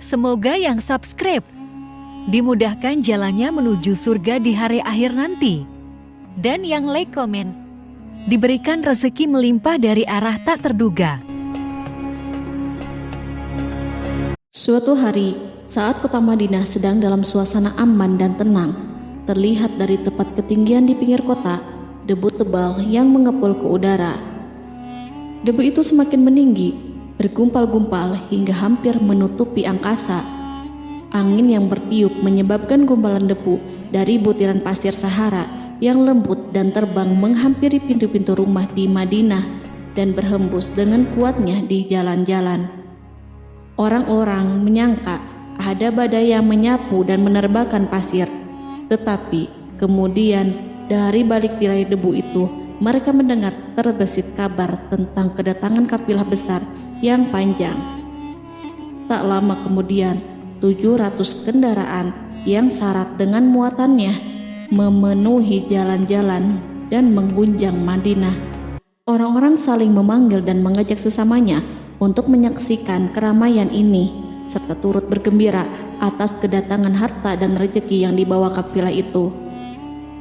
Semoga yang subscribe dimudahkan jalannya menuju surga di hari akhir nanti. Dan yang like komen diberikan rezeki melimpah dari arah tak terduga. Suatu hari, saat kota Madinah sedang dalam suasana aman dan tenang, terlihat dari tepat ketinggian di pinggir kota, debu tebal yang mengepul ke udara. Debu itu semakin meninggi, bergumpal-gumpal hingga hampir menutupi angkasa. Angin yang bertiup menyebabkan gumpalan debu dari butiran pasir Sahara yang lembut dan terbang menghampiri pintu-pintu rumah di Madinah dan berhembus dengan kuatnya di jalan-jalan. Orang-orang menyangka ada badai yang menyapu dan menerbangkan pasir, tetapi kemudian dari balik tirai debu itu mereka mendengar terbesit kabar tentang kedatangan kafilah besar yang panjang. Tak lama kemudian 700 kendaraan yang syarat dengan muatannya memenuhi jalan-jalan dan mengguncang Madinah. Orang-orang saling memanggil dan mengajak sesamanya untuk menyaksikan keramaian ini serta turut bergembira atas kedatangan harta dan rezeki yang dibawa kafilah itu.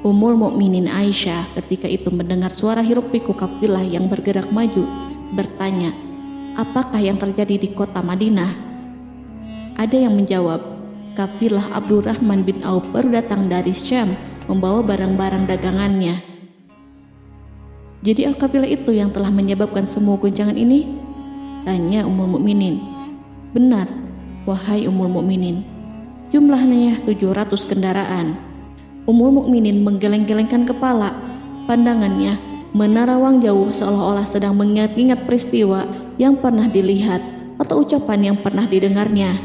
Ummul Mukminin Aisyah ketika itu mendengar suara hiruk-pikuk kafilah yang bergerak maju, bertanya, "Apakah yang terjadi di kota Madinah?" Ada yang menjawab, "Kafilah Abdurrahman bin Auf baru datang dari Syam membawa barang-barang dagangannya." "Jadi kafilah itu yang telah menyebabkan semua guncangan ini?" tanya Ummul Mukminin. "Benar, wahai Ummul Mukminin. Jumlahnya 700 kendaraan." Ummul Mukminin menggeleng-gelengkan kepala. Pandangannya menerawang jauh seolah-olah sedang mengingat-ingat peristiwa yang pernah dilihat atau ucapan yang pernah didengarnya.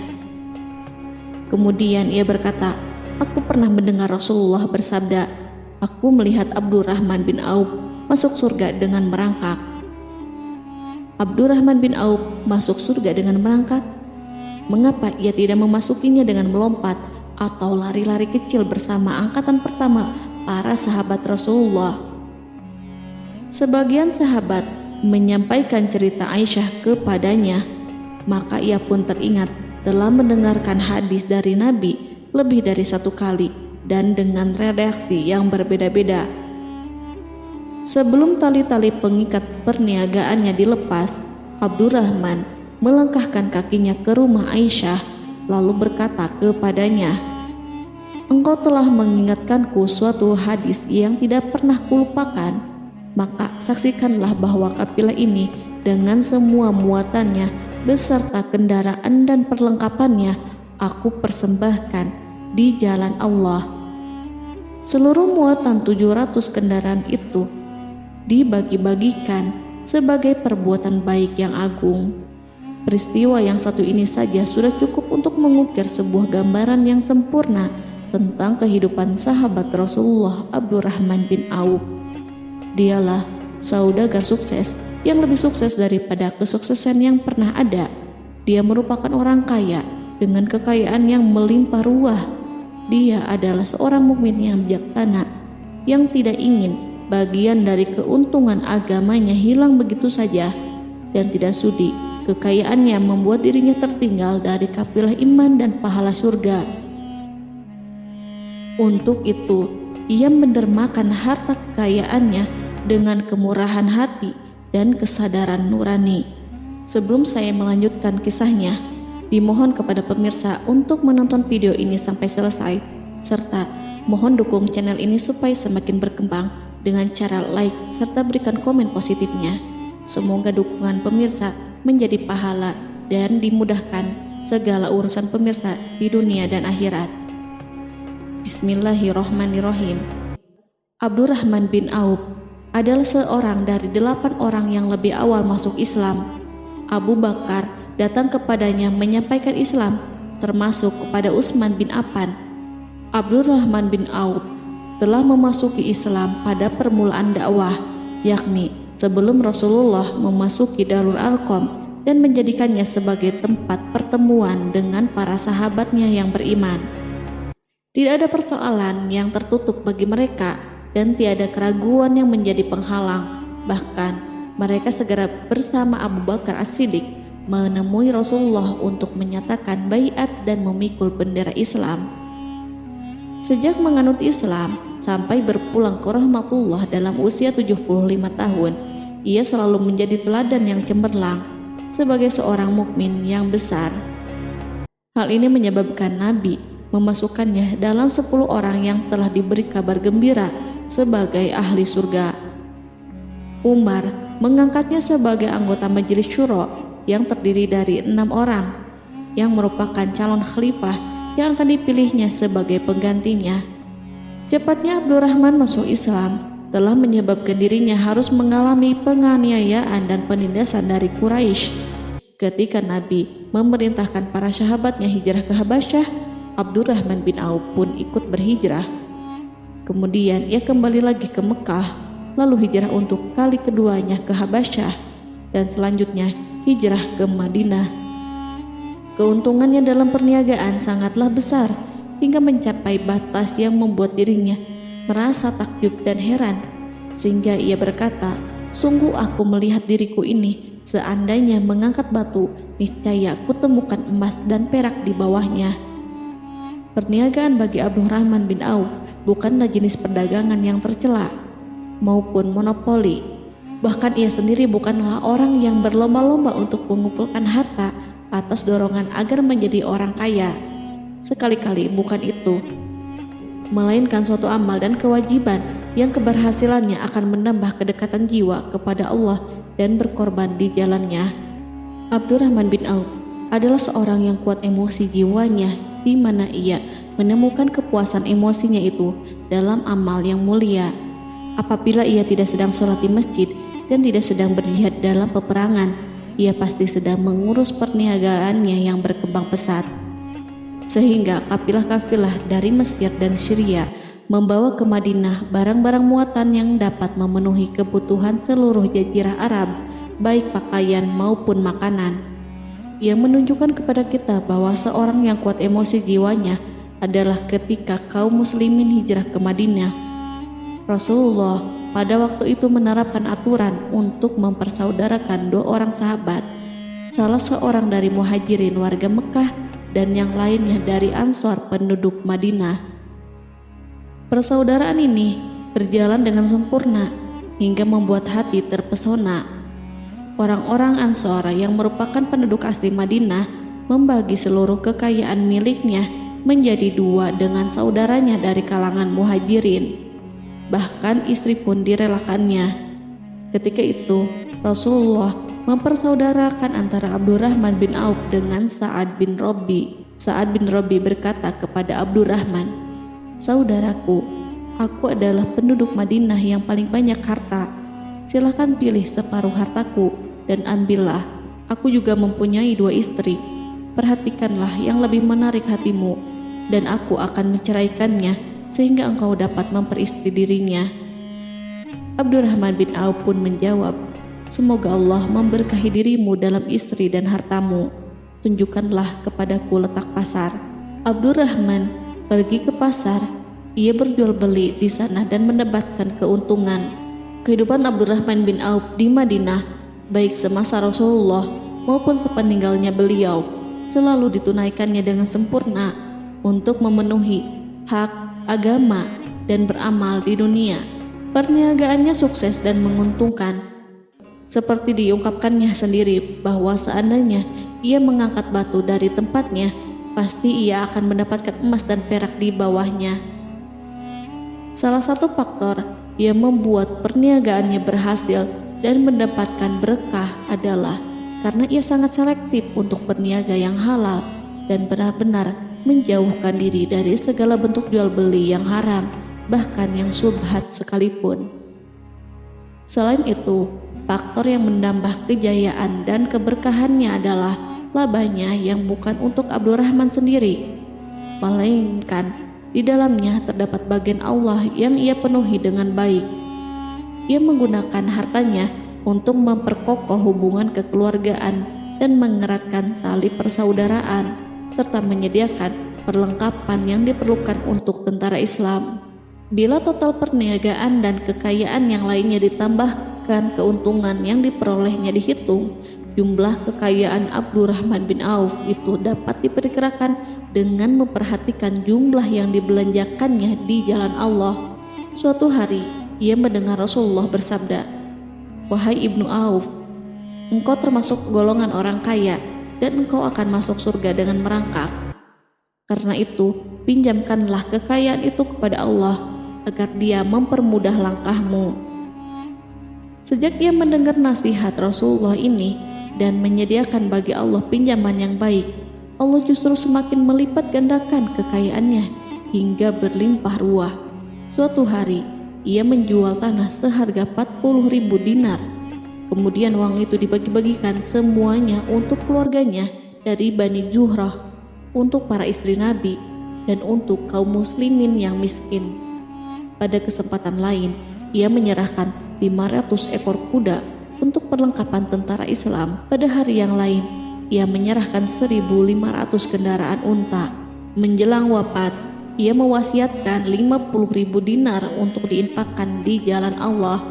Kemudian ia berkata, "Aku pernah mendengar Rasulullah bersabda, aku melihat Abdurrahman bin Auf masuk surga dengan merangkak." Abdurrahman bin Auf masuk surga dengan merangkak? Mengapa ia tidak memasukinya dengan melompat atau lari-lari kecil bersama angkatan pertama para sahabat Rasulullah? Sebagian sahabat menyampaikan cerita Aisyah kepadanya, maka ia pun teringat telah mendengarkan hadis dari Nabi lebih dari satu kali dan dengan redaksi yang berbeda-beda. Sebelum tali-tali pengikat perniagaannya dilepas, Abdurrahman melangkahkan kakinya ke rumah Aisyah lalu berkata kepadanya, "Engkau telah mengingatkanku suatu hadis yang tidak pernah kulupakan, maka saksikanlah bahwa kafilah ini dengan semua muatannya beserta kendaraan dan perlengkapannya aku persembahkan di jalan Allah." Seluruh muatan 700 kendaraan itu dibagi-bagikan sebagai perbuatan baik yang agung. Peristiwa yang satu ini saja sudah cukup untuk mengukir sebuah gambaran yang sempurna tentang kehidupan sahabat Rasulullah Abdurrahman bin Auf. Dialah saudagar sukses yang lebih sukses daripada kesuksesan yang pernah ada. Dia merupakan orang kaya dengan kekayaan yang melimpah ruah. Dia adalah seorang mukmin yang bijaksana yang tidak ingin bagian dari keuntungan agamanya hilang begitu saja dan tidak sudi kekayaannya membuat dirinya tertinggal dari kafilah iman dan pahala surga. Untuk itu, ia mendermakan harta kekayaannya dengan kemurahan hati dan kesadaran nurani. Sebelum saya melanjutkan kisahnya, dimohon kepada pemirsa untuk menonton video ini sampai selesai, serta mohon dukung channel ini supaya semakin berkembang dengan cara like serta berikan komen positifnya. Semoga dukungan pemirsa menjadi pahala dan dimudahkan segala urusan pemirsa di dunia dan akhirat. Bismillahirrohmanirrohim. Abdurrahman bin Auf adalah seorang dari 8 orang yang lebih awal masuk Islam. Abu Bakar datang kepadanya menyampaikan Islam, termasuk kepada Utsman bin Affan. Abdurrahman bin Auf telah memasuki Islam pada permulaan dakwah, yakni sebelum Rasulullah memasuki Darul Arqam dan menjadikannya sebagai tempat pertemuan dengan para sahabatnya yang beriman. Tidak ada persoalan yang tertutup bagi mereka dan tiada keraguan yang menjadi penghalang. Bahkan mereka segera bersama Abu Bakar As-Siddiq menemui Rasulullah untuk menyatakan baiat dan memikul bendera Islam. Sejak menganut Islam sampai berpulang ke rahmatullah dalam usia 75 tahun, ia selalu menjadi teladan yang cemerlang sebagai seorang mukmin yang besar. Hal ini menyebabkan Nabi memasukkannya dalam 10 orang yang telah diberi kabar gembira sebagai ahli surga. Umar mengangkatnya sebagai anggota majelis syuro yang terdiri dari 6 orang yang merupakan calon khalifah yang akan dipilihnya sebagai penggantinya. Cepatnya Abdurrahman masuk Islam telah menyebabkan dirinya harus mengalami penganiayaan dan penindasan dari Quraisy. Ketika Nabi memerintahkan para sahabatnya hijrah ke Habasyah, Abdurrahman bin Auf pun ikut berhijrah. Kemudian ia kembali lagi ke Mekah, lalu hijrah untuk kali keduanya ke Habasyah, dan selanjutnya hijrah ke Madinah. Keuntungannya dalam perniagaan sangatlah besar, hingga mencapai batas yang membuat dirinya merasa takjub dan heran, sehingga ia berkata, "Sungguh aku melihat diriku ini, seandainya mengangkat batu, niscaya aku temukan emas dan perak di bawahnya." Perniagaan bagi Abdurrahman bin Auf bukanlah jenis perdagangan yang tercela maupun monopoli. Bahkan ia sendiri bukanlah orang yang berlomba-lomba untuk mengumpulkan harta atas dorongan agar menjadi orang kaya. Sekali-kali bukan itu, melainkan suatu amal dan kewajiban yang keberhasilannya akan menambah kedekatan jiwa kepada Allah dan berkorban di jalannya. Abdurrahman bin Auf adalah seorang yang kuat emosi jiwanya, di mana ia menemukan kepuasan emosinya itu dalam amal yang mulia. Apabila ia tidak sedang sholat di masjid dan tidak sedang berjihad dalam peperangan, ia pasti sedang mengurus perniagaannya yang berkembang pesat. Sehingga kafilah-kafilah dari Mesir dan Syria membawa ke Madinah barang-barang muatan yang dapat memenuhi kebutuhan seluruh jazirah Arab, baik pakaian maupun makanan. Ia menunjukkan kepada kita bahwa seorang yang kuat emosi jiwanya adalah ketika kaum muslimin hijrah ke Madinah. Rasulullah pada waktu itu menerapkan aturan untuk mempersaudarakan 2 orang sahabat, salah seorang dari muhajirin warga Mekah dan yang lainnya dari Ansor penduduk Madinah. Persaudaraan ini berjalan dengan sempurna hingga membuat hati terpesona. Orang-orang Ansor yang merupakan penduduk asli Madinah membagi seluruh kekayaan miliknya menjadi 2 dengan saudaranya dari kalangan muhajirin. Bahkan istri pun direlakannya. Ketika itu Rasulullah mempersaudarakan antara Abdurrahman bin Auf dengan Sa'ad bin Rabi. Sa'ad bin Rabi berkata kepada Abdurrahman, "Saudaraku, aku adalah penduduk Madinah yang paling banyak harta. Silahkan pilih separuh hartaku dan ambillah. Aku juga mempunyai 2 istri. Perhatikanlah yang lebih menarik hatimu, dan aku akan menceraikannya sehingga engkau dapat memperistri dirinya." Abdurrahman bin Auf pun menjawab, "Semoga Allah memberkahi dirimu dalam istri dan hartamu. Tunjukkanlah kepadaku letak pasar." Abdurrahman pergi ke pasar. Ia berjual beli di sana dan mendapatkan keuntungan. Kehidupan Abdurrahman bin Auf di Madinah, baik semasa Rasulullah maupun sepeninggalnya beliau, selalu ditunaikannya dengan sempurna untuk memenuhi hak agama dan beramal di dunia. Perniagaannya sukses dan menguntungkan. Seperti diungkapkannya sendiri bahwa seandainya ia mengangkat batu dari tempatnya, pasti ia akan mendapatkan emas dan perak di bawahnya. Salah satu faktor yang membuat perniagaannya berhasil dan mendapatkan berkah adalah karena ia sangat selektif untuk berniaga yang halal dan benar-benar menjauhkan diri dari segala bentuk jual beli yang haram, bahkan yang syubhat sekalipun. Selain itu, faktor yang menambah kejayaan dan keberkahannya adalah labanya yang bukan untuk Abdurrahman sendiri, melainkan di dalamnya terdapat bagian Allah yang ia penuhi dengan baik. Ia menggunakan hartanya untuk memperkokoh hubungan kekeluargaan dan mengeratkan tali persaudaraan, serta menyediakan perlengkapan yang diperlukan untuk tentara Islam. Bila total perniagaan dan kekayaan yang lainnya ditambahkan keuntungan yang diperolehnya dihitung, jumlah kekayaan Abdurrahman bin Auf itu dapat diperkirakan dengan memperhatikan jumlah yang dibelanjakannya di jalan Allah. Suatu hari, ia mendengar Rasulullah bersabda, "Wahai Ibnu Auf, engkau termasuk golongan orang kaya dan engkau akan masuk surga dengan merangkak. Karena itu, pinjamkanlah kekayaan itu kepada Allah agar Dia mempermudah langkahmu." Sejak ia mendengar nasihat Rasulullah ini dan menyediakan bagi Allah pinjaman yang baik, Allah justru semakin melipat gandakan kekayaannya hingga berlimpah ruah. Suatu hari, ia menjual tanah seharga 40.000 dinar. Kemudian uang itu dibagi-bagikan semuanya untuk keluarganya dari Bani Zuhrah, untuk para istri Nabi, dan untuk kaum muslimin yang miskin. Pada kesempatan lain, ia menyerahkan 500 ekor kuda untuk perlengkapan tentara Islam. Pada hari yang lain, ia menyerahkan 1.500 kendaraan unta. Menjelang wafat, ia mewasiatkan 50.000 dinar untuk diinfakkan di jalan Allah.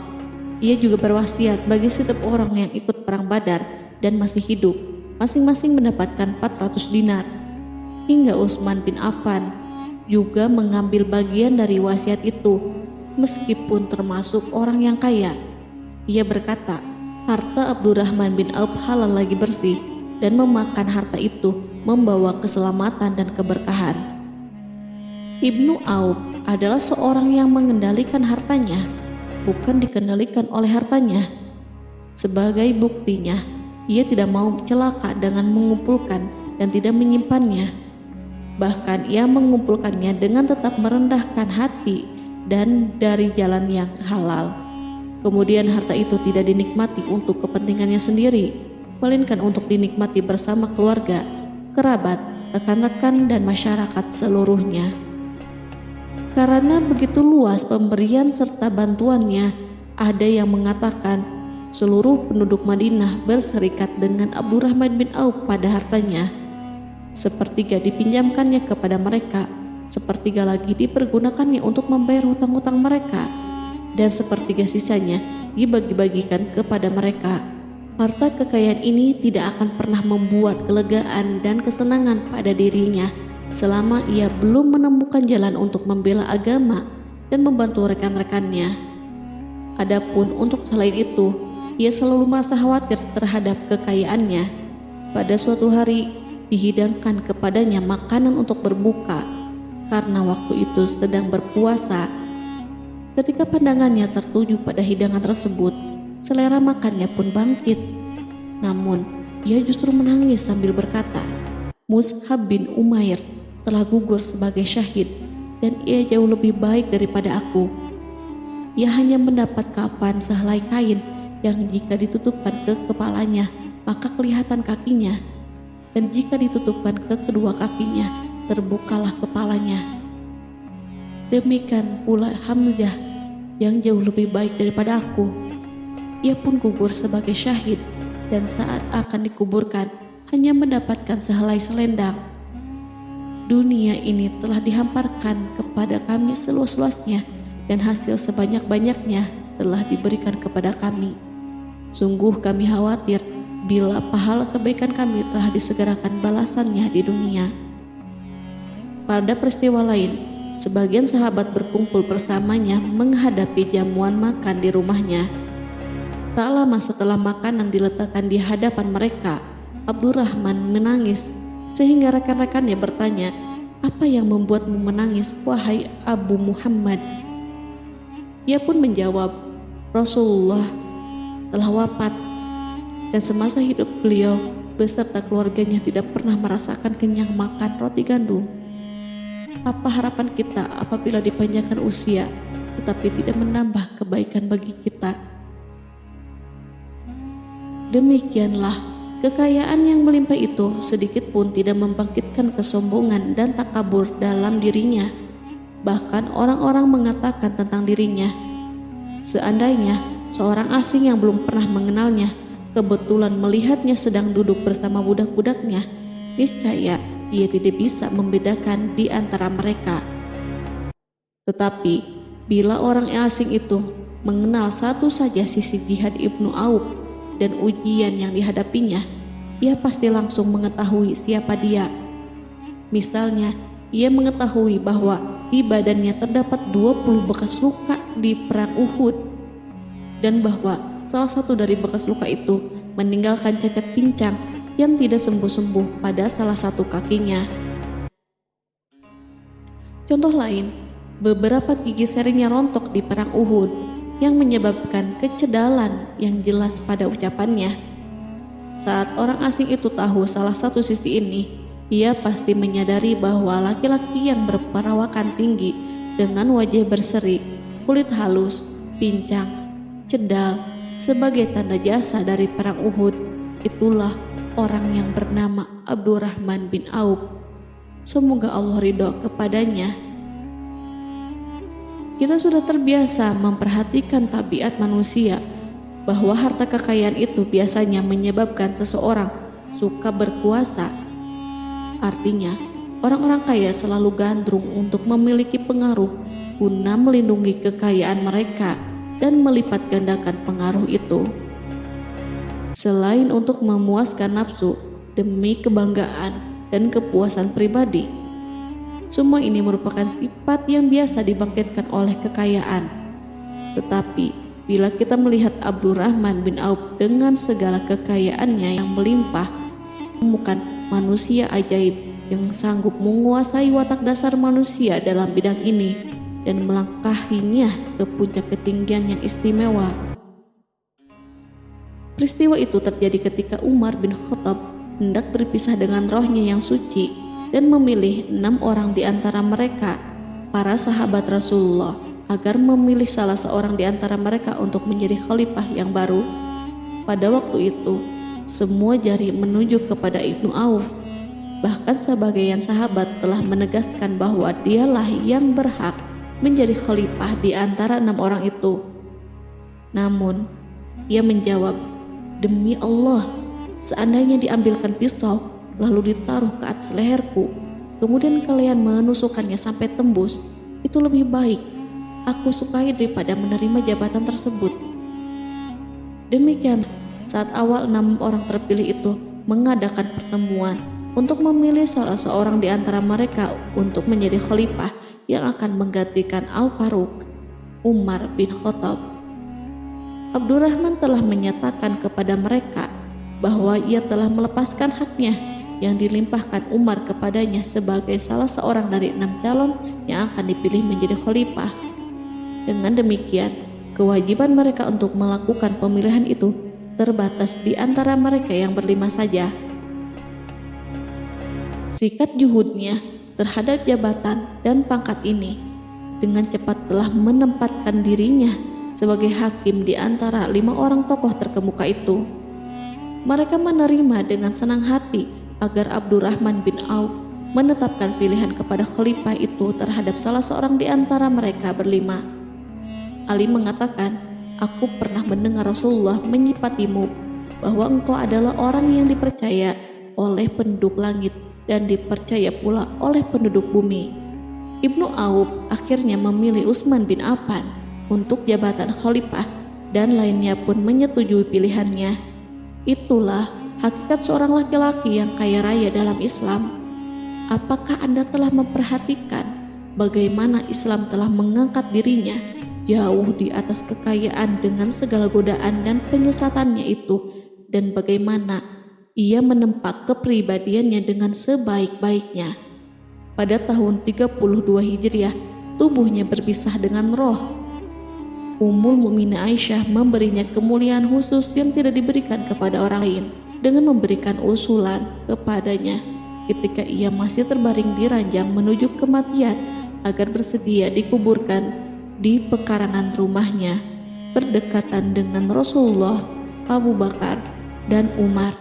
Ia juga berwasiat bagi setiap orang yang ikut perang Badar dan masih hidup, masing-masing mendapatkan 400 dinar. Hingga Utsman bin Affan juga mengambil bagian dari wasiat itu, meskipun termasuk orang yang kaya. Ia berkata, harta Abdurrahman bin Auf halal lagi bersih, dan memakan harta itu membawa keselamatan dan keberkahan. Ibnu Auf adalah seorang yang mengendalikan hartanya, bukan dikendalikan oleh hartanya. Sebagai buktinya, ia tidak mau celaka dengan mengumpulkan dan tidak menyimpannya. Bahkan ia mengumpulkannya dengan tetap merendahkan hati dan dari jalan yang halal. Kemudian harta itu tidak dinikmati untuk kepentingannya sendiri, melainkan untuk dinikmati bersama keluarga, kerabat, rekan-rekan, dan masyarakat seluruhnya. Karena begitu luas pemberian serta bantuannya, ada yang mengatakan seluruh penduduk Madinah berserikat dengan Abdurrahman bin Auf pada hartanya. Sepertiga dipinjamkannya kepada mereka, sepertiga lagi dipergunakannya untuk membayar hutang-hutang mereka, dan sepertiga sisanya dibagi-bagikan kepada mereka. Harta kekayaan ini tidak akan pernah membuat kelegaan dan kesenangan pada dirinya selama ia belum menemukan jalan untuk membela agama dan membantu rekan-rekannya. Adapun untuk selain itu, ia selalu merasa khawatir terhadap kekayaannya. Pada suatu hari, dihidangkan kepadanya makanan untuk berbuka karena waktu itu sedang berpuasa. Ketika pandangannya tertuju pada hidangan tersebut, selera makannya pun bangkit. Namun, ia justru menangis sambil berkata, "Mus'hab bin Umair telah gugur sebagai syahid, dan ia jauh lebih baik daripada aku. Ia hanya mendapat kafan sehelai kain yang jika ditutupkan ke kepalanya, maka kelihatan kakinya, dan jika ditutupkan ke kedua kakinya, terbukalah kepalanya. Demikian pula Hamzah yang jauh lebih baik daripada aku. Ia pun gugur sebagai syahid, dan saat akan dikuburkan hanya mendapatkan sehelai selendang. Dunia ini telah dihamparkan kepada kami seluas-luasnya, dan hasil sebanyak-banyaknya telah diberikan kepada kami. Sungguh kami khawatir bila pahala kebaikan kami telah disegerakan balasannya di dunia." Pada peristiwa lain, sebagian sahabat berkumpul bersamanya menghadapi jamuan makan di rumahnya. Tak lama setelah makanan diletakkan di hadapan mereka, Abdurrahman menangis sehingga rekan-rekannya bertanya, "Apa yang membuatmu menangis, wahai Abu Muhammad?" Ia pun menjawab, "Rasulullah telah wafat, dan semasa hidup beliau beserta keluarganya tidak pernah merasakan kenyang makan roti gandum. Apa harapan kita apabila dipanjangkan usia tetapi tidak menambah kebaikan bagi kita?" Demikianlah, kekayaan yang melimpah itu sedikit pun tidak membangkitkan kesombongan dan takabur dalam dirinya. Bahkan orang-orang mengatakan tentang dirinya, seandainya seorang asing yang belum pernah mengenalnya kebetulan melihatnya sedang duduk bersama budak-budaknya, niscaya ia tidak bisa membedakan di antara mereka. Tetapi bila orang asing itu mengenal satu saja sisi jihad Ibnu Auf, dan ujian yang dihadapinya, ia pasti langsung mengetahui siapa dia. Misalnya, ia mengetahui bahwa di badannya terdapat 20 bekas luka di perang Uhud, dan bahwa salah satu dari bekas luka itu meninggalkan cacat pincang yang tidak sembuh-sembuh pada salah satu kakinya. Contoh lain, beberapa gigi serinya rontok di perang Uhud yang menyebabkan kecedalan yang jelas pada ucapannya. Saat orang asing itu tahu salah satu sisi ini, ia pasti menyadari bahwa laki-laki yang berperawakan tinggi dengan wajah berseri, kulit halus, pincang, cedal sebagai tanda jasa dari perang Uhud, itulah orang yang bernama Abdurrahman bin Auf. Semoga Allah ridho kepadanya. Kita sudah terbiasa memperhatikan tabiat manusia, bahwa harta kekayaan itu biasanya menyebabkan seseorang suka berkuasa. Artinya, orang-orang kaya selalu gandrung untuk memiliki pengaruh guna melindungi kekayaan mereka dan melipat gandakan pengaruh itu. Selain untuk memuaskan nafsu demi kebanggaan dan kepuasan pribadi, semua ini merupakan sifat yang biasa dibangkitkan oleh kekayaan. Tetapi bila kita melihat Abdurrahman bin Auf dengan segala kekayaannya yang melimpah, menemukan manusia ajaib yang sanggup menguasai watak dasar manusia dalam bidang ini dan melangkahinya ke puncak ketinggian yang istimewa. Peristiwa itu terjadi ketika Umar bin Khattab hendak berpisah dengan rohnya yang suci dan memilih 6 orang di antara mereka, para sahabat Rasulullah, agar memilih salah seorang di antara mereka untuk menjadi khalifah yang baru. Pada waktu itu, semua jari menunjuk kepada Ibnu Auf. Bahkan sebagian sahabat telah menegaskan bahwa dialah yang berhak menjadi khalifah di antara 6 orang itu. Namun, ia menjawab, "Demi Allah, seandainya diambilkan pisau lalu ditaruh ke atas leherku, kemudian kalian menusukkannya sampai tembus, itu lebih baik aku sukai daripada menerima jabatan tersebut." Demikian, saat awal 6 orang terpilih itu mengadakan pertemuan untuk memilih salah seorang di antara mereka untuk menjadi khalifah yang akan menggantikan Al-Faruq, Umar bin Khattab, Abdurrahman telah menyatakan kepada mereka bahwa ia telah melepaskan haknya yang dilimpahkan Umar kepadanya sebagai salah seorang dari 6 calon yang akan dipilih menjadi khalifah. Dengan demikian, kewajiban mereka untuk melakukan pemilihan itu terbatas di antara mereka yang berlima saja. Sikat juhudnya terhadap jabatan dan pangkat ini dengan cepat telah menempatkan dirinya sebagai hakim di antara 5 orang tokoh terkemuka itu. Mereka menerima dengan senang hati agar Abdurrahman bin Auf menetapkan pilihan kepada khalifah itu terhadap salah seorang di antara mereka berlima. Ali mengatakan, "Aku pernah mendengar Rasulullah menyifatimu bahwa engkau adalah orang yang dipercaya oleh penduduk langit dan dipercaya pula oleh penduduk bumi." Ibnu Auf akhirnya memilih Utsman bin Affan untuk jabatan khalifah dan lainnya pun menyetujui pilihannya. Itulah hakikat seorang laki-laki yang kaya raya dalam Islam. Apakah Anda telah memperhatikan bagaimana Islam telah mengangkat dirinya jauh di atas kekayaan dengan segala godaan dan penyesatannya itu, dan bagaimana ia menempa kepribadiannya dengan sebaik-baiknya? Pada tahun 32 Hijriah, tubuhnya berpisah dengan roh. Ummul Mukminin Aisyah memberinya kemuliaan khusus yang tidak diberikan kepada orang lain dengan memberikan usulan kepadanya ketika ia masih terbaring di ranjang menuju kematian agar bersedia dikuburkan di pekarangan rumahnya berdekatan dengan Rasulullah, Abu Bakar, dan Umar.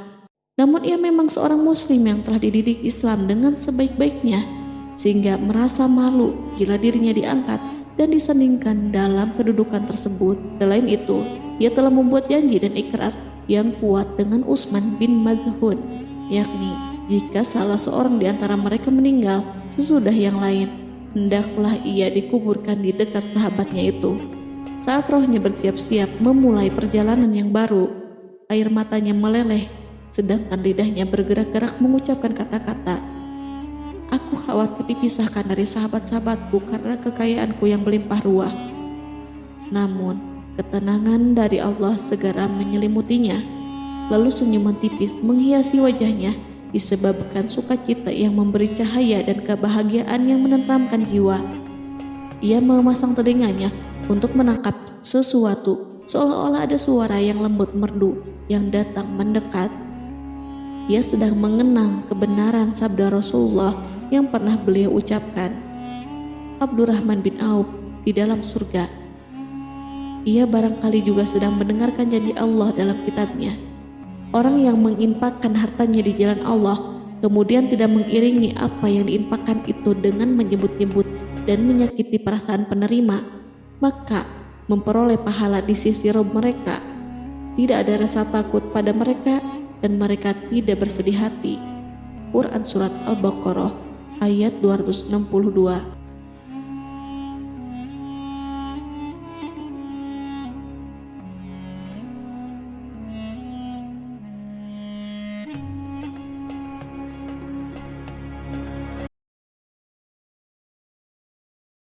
Namun ia memang seorang muslim yang telah dididik Islam dengan sebaik-baiknya, sehingga merasa malu bila dirinya diangkat dan disandingkan dalam kedudukan tersebut. Selain itu, ia telah membuat janji dan ikrar yang kuat dengan Utsman bin Maz'un, yakni jika salah seorang di antara mereka meninggal sesudah yang lain, hendaklah ia dikuburkan di dekat sahabatnya itu. Saat rohnya bersiap-siap memulai perjalanan yang baru, air matanya meleleh, sedangkan lidahnya bergerak-gerak mengucapkan kata-kata. Aku khawatir dipisahkan dari sahabat-sahabatku karena kekayaanku yang melimpah ruah. Namun, ketenangan dari Allah segera menyelimutinya. Lalu senyuman tipis menghiasi wajahnya disebabkan sukacita yang memberi cahaya dan kebahagiaan yang menenteramkan jiwa. Ia memasang telinganya untuk menangkap sesuatu, seolah-olah ada suara yang lembut merdu yang datang mendekat. Ia sedang mengenang kebenaran sabda Rasulullah yang pernah beliau ucapkan, Abdurrahman bin Auf di dalam surga. Ia barangkali juga sedang mendengarkan janji Allah dalam kitabnya. Orang yang menginfakkan hartanya di jalan Allah, kemudian tidak mengiringi apa yang diinfakkan itu dengan menyebut-nyebut dan menyakiti perasaan penerima, maka memperoleh pahala di sisi Rabb mereka. Tidak ada rasa takut pada mereka dan mereka tidak bersedih hati. Quran Surat Al-Baqarah ayat 262.